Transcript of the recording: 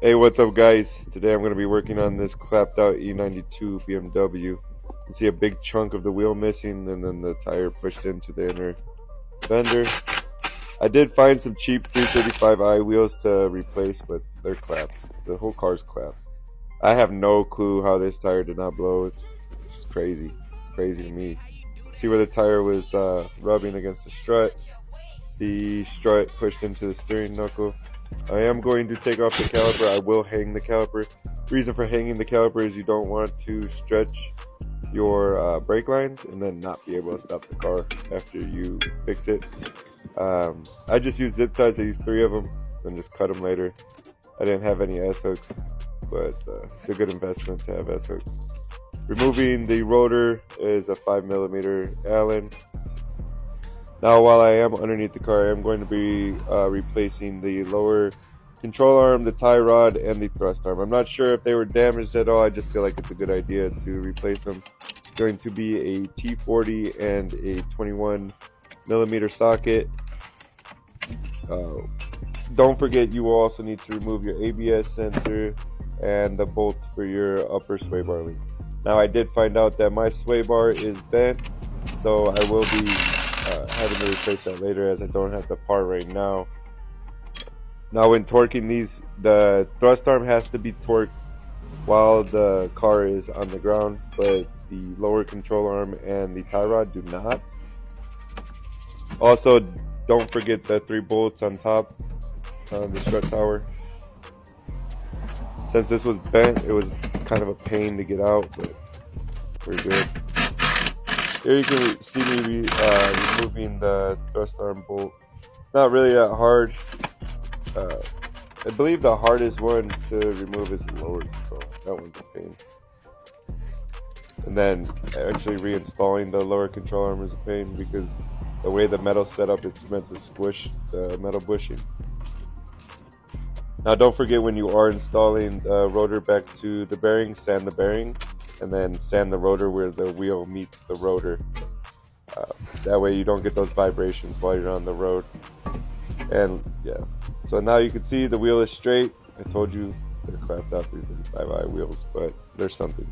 Hey, what's up, guys? Today I'm going to be working on this clapped out e92 BMW. You can see a big chunk of the wheel missing and then the tire pushed into the inner fender. I did find some cheap 335i wheels to replace, but they're clapped. The whole car's clapped. I have no clue how this tire did not blow. It's just crazy. It's crazy to me. See where the tire was rubbing against the strut. The strut pushed into the steering knuckle. I am going to take off the caliper. I will hang the caliper. Reason for hanging the caliper is you don't want to stretch your brake lines and then not be able to stop the car after you fix it. I just use zip ties. I used 3 of them and just cut them later. I didn't have any S-hooks, but it's a good investment to have S-hooks. Removing the rotor is a 5mm Allen. Now, while I am underneath the car, I am going to be replacing the lower control arm, the tie rod, and the thrust arm. I'm not sure if they were damaged at all. I just feel like it's a good idea to replace them. It's going to be a T40 and a 21mm socket. Don't forget, you will also need to remove your ABS sensor and the bolt for your upper sway bar link. Now, I did find out that my sway bar is bent, so I will be having to replace that later as I don't have the part right now. Now, when torquing these, the thrust arm has to be torqued while the car is on the ground, but the lower control arm and the tie rod do not. Also, don't forget the 3 bolts on top of the strut tower. Since this was bent, it was kind of a pain to get out, but we're good. Here you can see me removing the thrust arm bolt. Not really that hard. I believe the hardest one to remove is the lower control. That one's a pain. And then actually reinstalling the lower control arm is a pain because the way the metal's set up, it's meant to squish the metal bushing. Now, don't forget, when you are installing the rotor back to the bearing, sand the bearing and then sand the rotor where the wheel meets the rotor. That way you don't get those vibrations while you're on the road. And yeah, so now you can see the wheel is straight. I told you they're clapped out 335i wheels, but there's something.